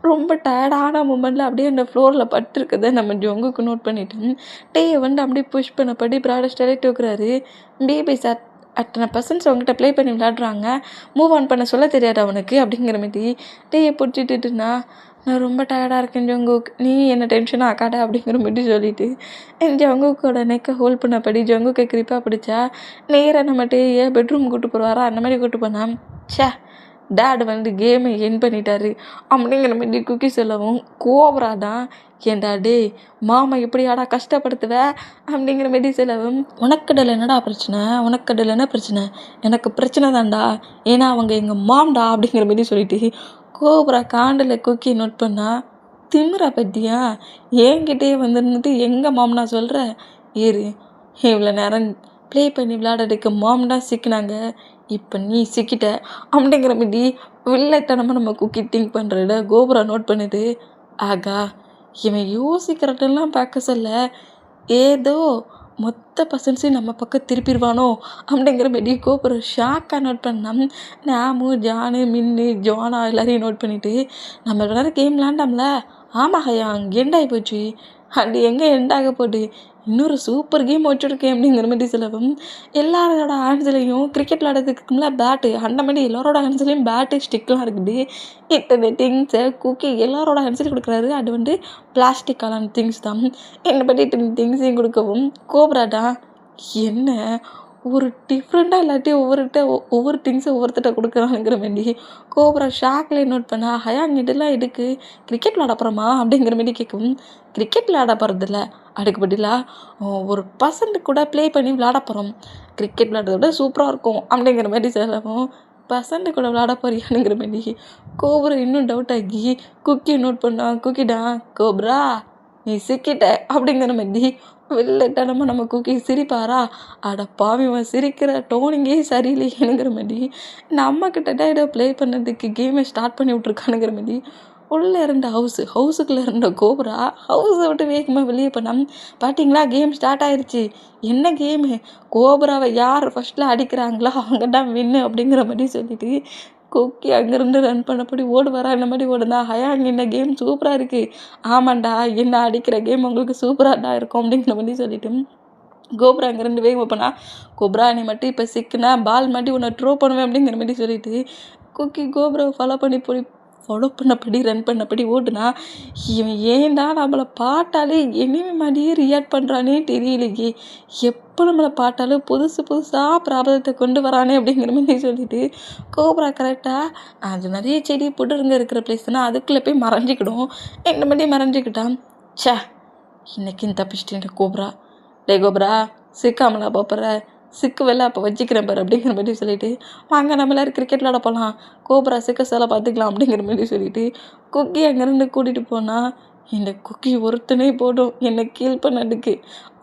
ரொம்ப டயர்டான மூமெண்ட்டில் அப்படியே அந்த ஃப்ளோரில் படுத்துருக்கதை நம்ம ஜொங்குக்கு நோட் பண்ணிவிட்டு டேயை அப்படியே புஷ் பண்ணபடி ப்ராடஸ்ட் எல்லாம் வைக்கிறாரு. பேபிஸ் அத்தனை பர்சன்ஸ் அவங்ககிட்ட ப்ளே பண்ணி விளையாடுறாங்க, மூவ் ஆன் பண்ண சொல்ல தெரியாது அவனுக்கு அப்படிங்கிற மாரி டேயை பிடிச்சிட்டுனா நான் ரொம்ப டயர்டாக இருக்கேன் ஜொங்குக், நீ என்ன டென்ஷன் ஆக்காட அப்படிங்கிற மாரி சொல்லிவிட்டு ஜொங்குக்கோட நெக்கை ஹோல்ட் பண்ணபடி ஜொங்குக்கை கிரிப்பாக பிடிச்சா நேராக நம்ம டேயை பெட்ரூம் கூப்பிட்டு போடுவாரா அந்த மாதிரி கூப்பிட்டு போனால் டேடு கேமை என் பண்ணிட்டாரு அப்படிங்கிற மாதிரி குக்கி சொல்லவும் கோவரா தான் ஏன்டா டே மாமா எப்படியாடா கஷ்டப்படுத்துவ அப்படிங்கிற மாரி சொல்லவும் உனக்கடல் என்னடா பிரச்சனை, உனக்கடல் என்ன பிரச்சனை, எனக்கு பிரச்சனை தான்டா, ஏன்னா அவங்க எங்கள் மாம்டா அப்படிங்கிற மாரி சொல்லிட்டு கோபுரா காண்டில் குக்கி நோட் பண்ணா திமிரா பற்றியா என்கிட்டே வந்துட்டு எங்கள் மாம்னா சொல்கிற ஏறு இவ்வளோ நேரம் ப்ளே பண்ணி விளையாடுறதுக்கு மாம்னா சிக்கினாங்க, இப்போ நீ சிக்கிட்ட அப்படிங்கிற மாரி வில்லைத்தனமாக நம்ம குக்கி திங்க் பண்ணுறத கோபுரா நோட் பண்ணுது. ஆகா இவன் யோசிக்கிறதெல்லாம் பார்க்க சொல்ல ஏதோ மொத்த பர்சன்ஸையும் நம்ம பக்கம் திருப்பிடுவானோ அப்படிங்கிற மாரி கோபுர ஷாக்காக நோட் பண்ணோம். நாமு ஜானு மின்னு ஜோனா எல்லாரையும் நோட் பண்ணிவிட்டு நம்ம எல்லாரும் கேம் விளாண்டாம்ல, ஆமாம் ஹயா அங்கே எண்டாகி போச்சு, அது எங்கே எண்டாக போட்டு இன்னொரு சூப்பர் கேம் வச்சுருக்கேன் அப்படிங்கிற மாதிரி சொல்லவும் எல்லாரோட ஹேண்ட்ஸ்லேயும் கிரிக்கெட் விளாடுறதுக்குள்ள பேட்டு அந்த மாதிரி எல்லாரோட ஹேண்ட்ஸ்லேயும் பேட்டு ஸ்டிக்லாம் இருக்குது. இத்தனை திங்ஸை குக்கி எல்லாரோட ஹேண்ட்ஸ்லையும் கொடுக்குறாரு. அது பிளாஸ்டிக்கான திங்ஸ் தான். என்னை பற்றி இத்தனை திங்ஸையும் கொடுக்கவும் கோபுராட்டா என்ன ஒரு டிஃப்ரெண்ட்டாக இல்லாட்டி ஒவ்வொரு திங்ஸை ஒவ்வொருத்தட்ட கொடுக்குறாங்கிற மாரி கோபுரா ஷாக்லேயே நோட் பண்ணா ஹயாங்கிட்டலாம் எதுக்கு கிரிக்கெட் விளாட போகிறோமா அப்படிங்கிற மாரி கேட்கவும் கிரிக்கெட் விளையாட போகிறதில்ல, அதுக்கு பதிலாக ஒரு பசங்க கூட ப்ளே பண்ணி விளையாட போகிறோம், கிரிக்கெட் விளையாடுறத விட சூப்பராக இருக்கும் அப்படிங்கிற மாதிரி சொல்லவும் பசங்க கூட விளையாட போறியானுங்கிற மாரி கோபுரா இன்னும் டவுட் ஆகி குக்கி நோட் பண்ணா குக்கிடா கோபுரா நீ சிக்கிட்ட அப்படிங்கிற மாதிரி வில்லட்டனமாக நம்ம குக்கி சிரிப்பாரா, அட பாவிவன் சிரிக்கிற டோனிங்கே சரியில்லையேனுங்கிற மாதிரி நம்மக்கிட்ட ஏதோ ப்ளே பண்ணதுக்கு கேமை ஸ்டார்ட் பண்ணி விட்ருக்கானுங்கிற மாதிரி உள்ளே இருந்த ஹவுஸுக்குள்ளே இருந்த கோபுரா ஹவுஸை விட்டு வேகமாக வெளியே பண்ணால் பார்த்தீங்களா கேம் ஸ்டார்ட் ஆயிடுச்சு, என்ன கேமு கோபுராவை யார் ஃபஸ்ட்டில் அடிக்கிறாங்களோ அவங்க தான் வின்னு அப்படிங்கிற மாதிரி சொல்லிட்டு குக்கி அங்கேருந்து ரன் பண்ணபடி ஓடுவாரா இந்த மாதிரி ஓடுனா ஹயாங்க என்ன கேம் சூப்பராக இருக்குது, ஆமாண்டா என்ன அடிக்கிற கேம் உங்களுக்கு சூப்பராக தான் இருக்கும் அப்படிங்கிற மாதிரி சொல்லிட்டு கோபுரா அங்கேருந்து வேகமாக போனால் கோபுரா நீ மட்டும் இப்போ சிக்கினா பால் மாட்டி உன்னை த்ரோ பண்ணுவேன் அப்படிங்கிற மாதிரி சொல்லிட்டு குக்கி கோபுராவை ஃபாலோ பண்ணபடி ரன் பண்ணபடி ஓடுனா இவன் ஏன்டா நம்மளை பாட்டாலே இனிமே மாதிரியே ரியாக்ட் பண்ணுறானே தெரியலையே, எப்போ நம்மளை பாட்டாலும் புதுசாக பிராபலத்தை கொண்டு வரானே அப்படிங்கிற மாதிரி சொல்லிட்டு கோபுரா கரெக்டாக அது நிறைய செடி புடுருங்க இருக்கிற பிளேஸ்னால் அதுக்குள்ளே போய் மறைஞ்சிக்கிடும். இந்த மாதிரி மறைஞ்சிக்கிட்டான். இன்னைக்குன்னு தப்பிச்சிட்டேன் கோபுரா, டே கோபுரா சிக்காமலா போகிற சிக்குவெல்லாம் அப்போ வச்சுக்கிறேன் பாரு அப்படிங்கிற மாதிரி சொல்லிட்டு வாங்க நம்ம எல்லோரும் கிரிக்கெட் விளாட போகலாம், கோபுரா சிக்க சேலை பார்த்துக்கலாம் அப்படிங்கிற மாதிரி சொல்லிட்டு குக்கி அங்கேருந்து கூட்டிகிட்டு போனால் இந்த குக்கி ஒருத்தனே போடும் என்னை கீழ் பண்ணதுக்கு,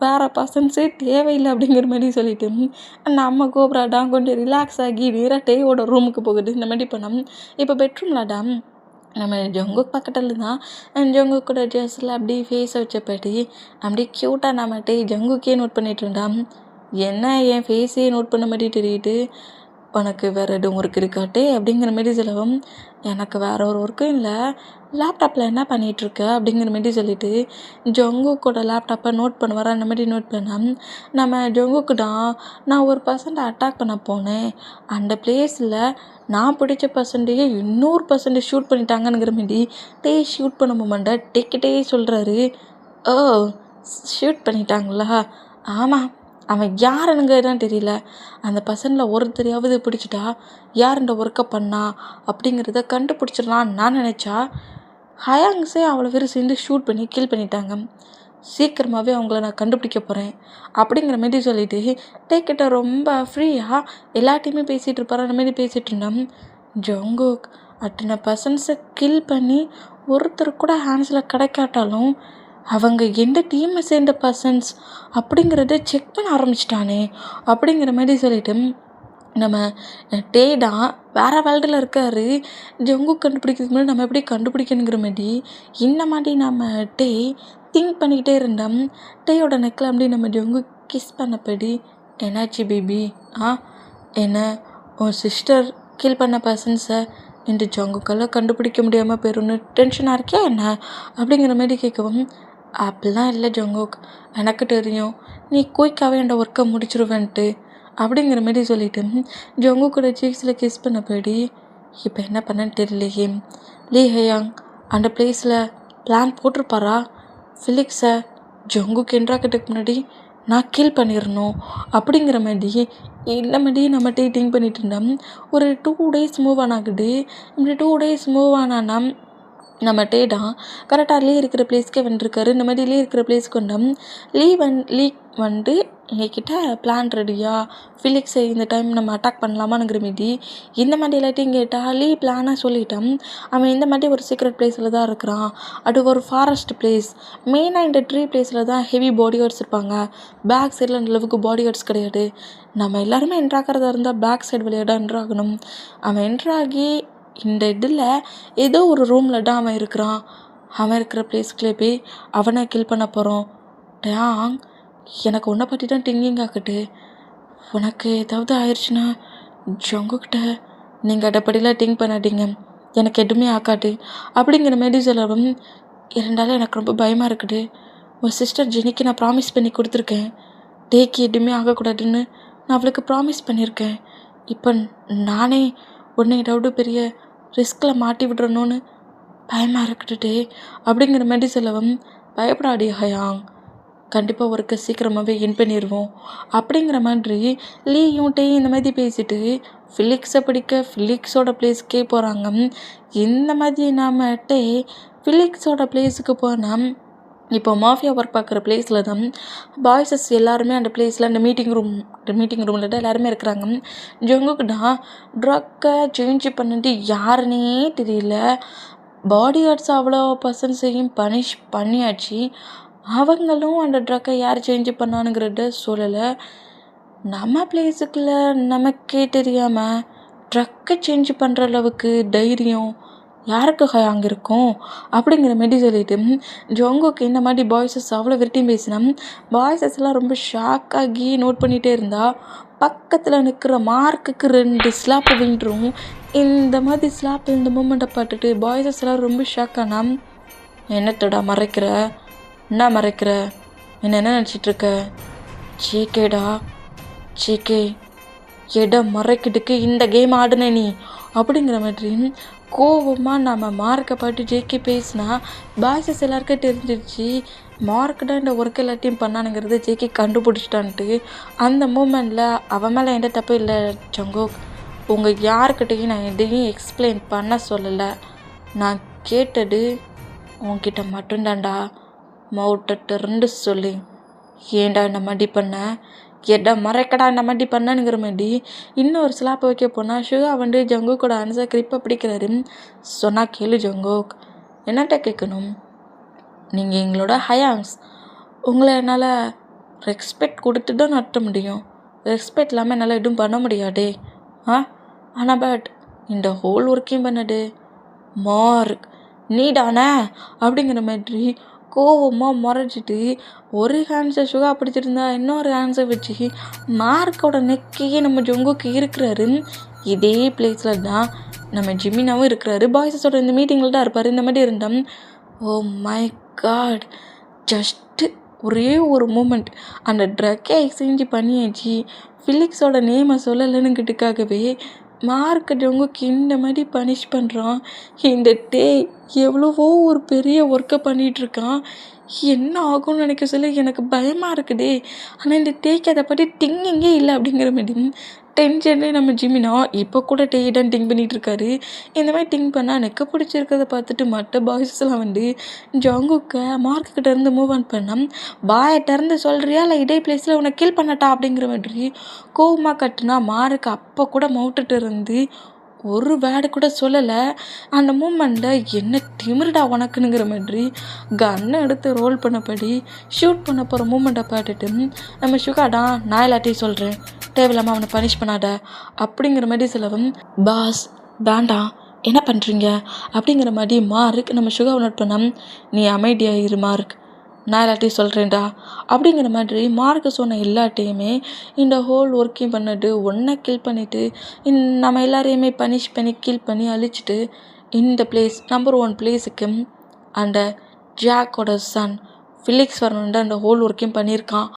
வேறு பர்சன்ஸே தேவையில்லை அப்படிங்கிற மாதிரி சொல்லிட்டு நம்ம கோபுராடா கொஞ்சம் ரிலாக்ஸ் ஆகி நேராக டேயோட ரூமுக்கு போகுது. இந்த மாதிரி பண்ணோம். இப்போ பெட்ரூம்லாடா நம்ம ஜொங்குக் பக்கத்தில் தான் ஜொங்குக்கோட ட்ரெஸ்ஸில் அப்படியே ஃபேஸை வச்சபடி அப்படியே க்யூட்டாக நம்ம ஜொங்குக்கே நோட் பண்ணிகிட்டு இருந்தான். என்ன என் ஃபேஸே நோட் பண்ண மாதிரி தெரியுது, உனக்கு வேறு எதுவும் ஒர்க் இருக்காட்டே அப்படிங்கிற மாரி சொல்லவும் எனக்கு வேறு ஒரு ஒர்க்கும் இல்லை, லேப்டாப்பில் என்ன பண்ணிகிட்ருக்க அப்படிங்கிற மாரி சொல்லிவிட்டு ஜொங்குக்கோட லேப்டாப்பை நோட் பண்ணுவாரா அந்த மாதிரி நோட் பண்ணால் நம்ம ஜொங்குக்கு தான் நான் ஒரு பர்சன்ட்டை அட்டாக் பண்ண போனேன், அந்த பிளேஸில் நான் பிடிச்ச பர்சன்ட்டையே இன்னொரு பர்சன்ட்டை ஷூட் பண்ணிட்டாங்கங்கிற மாரி ஷூட் பண்ண மூமெண்ட்டை டேக்கிட்டே சொல்கிறாரு. ஓ ஷூட் பண்ணிட்டாங்களா, ஆமாம் அவன் யாருனுங்க தான் தெரியல. அந்த பசங்களில் ஒருத்தரையாவது பிடிச்சிட்டா யார் இந்த ஒர்க்கை பண்ணா அப்படிங்கிறத கண்டுபிடிச்சிடலான்னு நான் நினச்சா ஹயாங்ஸே அவ்வளோ பேர் சேர்ந்து ஷூட் பண்ணி கில் பண்ணிட்டாங்க. சீக்கிரமாகவே அவங்கள நான் கண்டுபிடிக்க போகிறேன் அப்படிங்கிற மாரி சொல்லிட்டு டேக்கிட்ட ரொம்ப ஃப்ரீயாக எல்லாத்தையுமே பேசிகிட்டு இருப்பார். அந்த மாரி பேசிகிட்டு இருந்தோம். ஜங்குக் அத்தனை பர்சன்ஸை கில் பண்ணி ஒருத்தர் கூட ஹேண்ட்ஸில் கிடைக்காட்டாலும் அவங்க எந்த டீமை சேர்ந்த பர்சன்ஸ் அப்படிங்கிறத செக் பண்ண ஆரம்பிச்சிட்டானே அப்படிங்கிற மாதிரி சொல்லிட்டு நம்ம டேடா வேறு வேர்ல்டில் இருக்காரு. ஜங்குக் கண்டுபிடிக்கிறதுக்கு முன்னாடி நம்ம எப்படி கண்டுபிடிக்கணுங்கிற மாதிரி இந்த மாதிரி நம்ம டே திங்க் பண்ணிக்கிட்டே இருந்தோம். டேயோட நெக்கில் அப்படி நம்ம ஜங்குக் கிஸ் பண்ணப்படி என்னாச்சு பேபி என்ன உன் சிஸ்டர் கில் பண்ண பர்சன்ஸை இந்த ஜங்குக்கெல்லாம் கண்டுபிடிக்க முடியாமல் போயிடும்னு டென்ஷனாக இருக்கியா என்ன அப்படிங்கிற மாதிரி கேட்கவும், அப்படிலாம் இல்லை ஜங்குக், எனக்கு தெரியும் நீ குயிக்காகவே என் ஒர்க்கை முடிச்சிருவேன்ட்டு அப்படிங்கிற மாதிரி சொல்லிட்டு ஜங்குக்கோட சீக்ஸில் கிஸ் பண்ணபடி இப்போ என்ன பண்ணேன்னு தெரியலையே. லீ ஹயாங் அந்த பிளேஸில் பிளான் போட்டிருப்பாரா ஃபிலிக்ஸை ஜங்குக் என்ட்ராக்கிட்டக்கு முன்னாடி நான் கில் பண்ணிடணும் அப்படிங்கிற மாதிரி இந்த மாதிரி நம்ம திங்க் பண்ணிட்டு இருந்தோம். ஒரு 2 days மூவ் ஆனாகுது. இப்படி 2 days மூவ் ஆனான்னா நம்ம டேடா கரெக்டாக லீ இருக்கிற பிளேஸ்க்கே வந்துருக்காரு. இந்த மாதிரி லீ இருக்கிற பிளேஸ்க்கு வந்தோம். லீ வந்து எங்ககிட்ட பிளான் ரெடியா ஃபிலிக்ஸை இந்த டைம் நம்ம அட்டாக் பண்ணலாமாங்கிற மாரி இந்த மாதிரி எல்லாத்தையும் கேட்டால் லீ பிளானாக சொல்லிட்டோம். அவன் இந்த மாதிரி ஒரு சீக்ரெட் பிளேஸில் தான் இருக்கிறான். அது ஒரு ஃபாரஸ்ட் பிளேஸ். மெயினாக இந்த ட்ரீ பிளேஸில் தான் ஹெவி பாடி கார்ட்ஸ் இருப்பாங்க. பேக் சைடில் அந்த அளவுக்கு பாடி கார்ட்ஸ் கிடையாது. நம்ம எல்லாருமே என்ட்ராக்கிறதா இருந்தால் பேக் சைடு வழியாக தான் என்ட்ராகணும். அவன் என்ட்ராகி இந்த இதில் ஏதோ ஒரு ரூமில் தான் அவன் இருக்கிறான். அவன் இருக்கிற பிளேஸ்க்குள்ளே போய் அவனை கில் பண்ண போகிறோம். டேங் எனக்கு உன்னை பற்றி தான் திங்கிங் ஆகட்டு. உனக்கு ஏதாவது ஆயிடுச்சுன்னா ஜங்குக்கிட்ட நீங்கள் அடைப்படிலாம் திங்க் பண்ணாதீங்க, எனக்கு எதுவுமே ஆக்காது அப்படிங்கிற மாரி சொல்லவும், இருந்தாலும் எனக்கு ரொம்ப பயமாக இருக்குது. உன் சிஸ்டர் ஜெனிக்கு நான் ப்ராமிஸ் பண்ணி கொடுத்துருக்கேன். டேக்கு எதுவுமே ஆகக்கூடாதுன்னு நான் அவளுக்கு ப்ராமிஸ் பண்ணியிருக்கேன். இப்போ நானே உன்னை ஏதாவது பெரிய ரிஸ்கில் மாட்டி விடுறணும்னு பயமாக இருக்குதுட்டே அப்படிங்கிற மாதிரி சொல்லவும், பயப்படாடி ஹயாங், கண்டிப்பாக ஒர்க்கை சீக்கிரமாகவே என் பண்ணிடுவோம் அப்படிங்கிற மாதிரி லீயும் டே இந்த மாதிரி பேசிட்டு ஃபிலிக்ஸை பிடிக்க ஃபிலிக்ஸோட பிளேஸ்க்கே போகிறாங்க. இந்த மாதிரி நாம் டே ஃபிலிக்ஸோட பிளேஸுக்கு போனால் இப்போ மாஃபியா ஒர்க் பார்க்குற பிளேஸில் தான் பாய்ஸஸ் எல்லாருமே அந்த பிளேஸில் அந்த மீட்டிங் ரூமில் தான் எல்லாருமே இருக்கிறாங்க. ஜங்குக்கு தான் ட்ரக்கை சேஞ்ச் பண்ணிட்டு யாருன்னே தெரியல. பாடி கார்ட்ஸ் அவ்வளோ பர்சன்ஸையும் பனிஷ் பண்ணியாச்சு. அவங்களும் அந்த ட்ரக்கை யார் சேஞ்ச் பண்ணானுங்கிறத சொல்லலை. நம்ம பிளேஸுக்குள்ளே நமக்கே தெரியாமல் ட்ரக்கை சேஞ்ச் பண்ணுற அளவுக்கு தைரியம் யாருக்கு ஹயாங் இருக்கும் அப்படிங்கிற மாரி சொல்லிட்டு ஜங்குக்கு இந்த மாதிரி பாய்ஸஸ் அவ்வளோ விரட்டியும் பேசினா பாய்ஸஸ் எல்லாம் ரொம்ப ஷாக்காகி நோட் பண்ணிகிட்டே இருந்தா பக்கத்தில் நிற்கிற மார்க்குக்கு 2 ஸ்லாப் விழுந்துரும். இந்த மாதிரி ஸ்லாப் இந்த மூமெண்ட்டை பார்த்துட்டு பாய்ஸஸ் எல்லாம் ரொம்ப ஷாக்கானா, என்னத்தோட மறைக்கிற, என்ன மறைக்கிற, என்ன நினச்சிட்ருக்க, ஜேகேடா ஜேகே இடம் மறைக்கிறதுக்கு இந்த கேம் ஆடுன நீ அப்படிங்கிற மாதிரி கோபமாக நம்ம மார்க்கை பார்த்து ஜேகே பேசினா பாய்ஸஸ் எல்லாருக்கும் தெரிஞ்சிருச்சு மார்க் தான் இந்த ஒர்க் எல்லாத்தையும் பண்ணானுங்கிறது ஜேகே கண்டுபிடிச்சிட்டான்ட்டு. அந்த மூமெண்ட்டில் அவன் மேலே எந்த தப்பு இல்லை ஜங்குக், உங்கள் யாருக்கிட்டையும் நான் எதையும் எக்ஸ்பிளைன் பண்ண சொல்லலை. நான் கேட்டது உன்கிட்ட மட்டும்தான்டா. மவுட்டை சொல்லி ஏன்டா இந்த மாதிரி பண்ண, எடா மறைக்கடா இந்த மாதிரி பண்ணனுங்கிற மாதிரி இன்னொரு ஸ்லாப்பை வைக்க போனால் ஷுகா வந்து ஜங்குக்கோட ஆன்சர் கிரிப்பை பிடிக்கிறாரு. சொன்னால் கேளு ஜங்குக், என்னட்ட கேட்கணும், நீங்கள் எங்களோட ஹயாங்ஸ், உங்களை என்னால் ரெஸ்பெக்ட் கொடுத்து தான் நடத்த முடியும். ரெஸ்பெக்ட் இல்லாமல் என்னால் எதுவும் பண்ண முடியாதே. ஆனால் பட் இந்த ஹோல் ஒர்க்கையும் பண்ணது மார்க் நீடானே அப்படிங்கிற மாதிரி கோவமாக முறைச்சிட்டு ஒரு ஹேண்ட்ஸை ஷுகா பிடிச்சிருந்தா இன்னொரு ஹேண்ட்ஸை வச்சு மார்க்கோட நெக்கையே நம்ம ஜங்குக்கு இருக்கிறாரு. இதே பிளேஸில் தான் நம்ம ஜிமினாவும் இருக்கிறாரு. பாய்ஸஸோட இந்த மீட்டிங்கில் தான் இருப்பார். இந்த மாதிரி இருந்தோம். ஓ மை காட், ஜஸ்ட்டு ஒரே ஒரு மூமெண்ட் அந்த ட்ரக்கை எக்ஸ்சேஞ்ச் பண்ணியாச்சு. ஃபிலிக்ஸோட நேமை சொல்லலைன்னுக்கிட்டுக்காகவே மார்க் ஜங்குக்கு இந்த மாதிரி பனிஷ் பண்ணுறான். இந்த டே எவ்வளவோ ஒரு பெரிய ஒர்க்கை பண்ணிகிட்ருக்கான். என்ன ஆகும்னு நினைக்க சொல்ல எனக்கு பயமாக இருக்குதே. ஆனால் இந்த டேக்கு அதை பற்றி திங்கிங்கே இல்லை அப்படிங்கிற மாதிரி டென்ஷன்லேயே நம்ம ஜிமினா இப்போ கூட டேயிடம் திங்க் பண்ணிகிட்டு இருக்காரு. இந்த மாதிரி திங்க் பண்ணால் எனக்கு பிடிச்சிருக்கிறத பார்த்துட்டு மற்ற பாய்ஸ்லாம் ஜங்குக்கை மார்க்கிட்ட இருந்து மூவ் ஆன் பண்ண பாயை திறந்து சொல்கிறியா இல்லை இதே பிளேஸில் உன்னை கில் பண்ணட்டா அப்படிங்கிற மாதிரி கோவமாக கட்டுனா மார்க்கு அப்போ கூட மவுட்டுட்டு இருந்து ஒரு வேர்டு கூட சொல்லலை. அந்த மூமெண்ட்டில் என்ன திமிருடா உனக்குனுங்கிற மாதிரி கன்னை எடுத்து ரோல் பண்ணபடி ஷூட் பண்ண போகிற மூமெண்ட்டை பார்த்துட்டு நம்ம சுகாடா நான் எல்லாத்தையும் சொல்கிறேன், தேவையில்லாமல் அவனை பனிஷ் பண்ணாத அப்படிங்கிற மாதிரி சொல்லவும் பாஸ் வேண்டாம் என்ன பண்ணுறீங்க அப்படிங்கிற மாதிரி மார்க் நம்ம சுகாவை நோட் பண்ண நீ அமைதியாக இரு மார்க், நான் எல்லாத்தையும் சொல்கிறேன்டா அப்படிங்கிற மாதிரி மார்க்கு சொன்ன எல்லாட்டையுமே இந்த ஹோல் ஒர்க்கையும் பண்ணிட்டு ஒன்றை கில் பண்ணிவிட்டு நம்ம எல்லாரையுமே பனிஷ் பண்ணி கில் பண்ணி அழிச்சிட்டு இந்த பிளேஸ் நம்பர் 1 பிளேஸுக்கு அந்த ஜாக்கோட சன் ஃபிலிக்ஸ் வரணுன்ட்டு அந்த ஹோல் ஒர்க்கையும் பண்ணியிருக்கான்.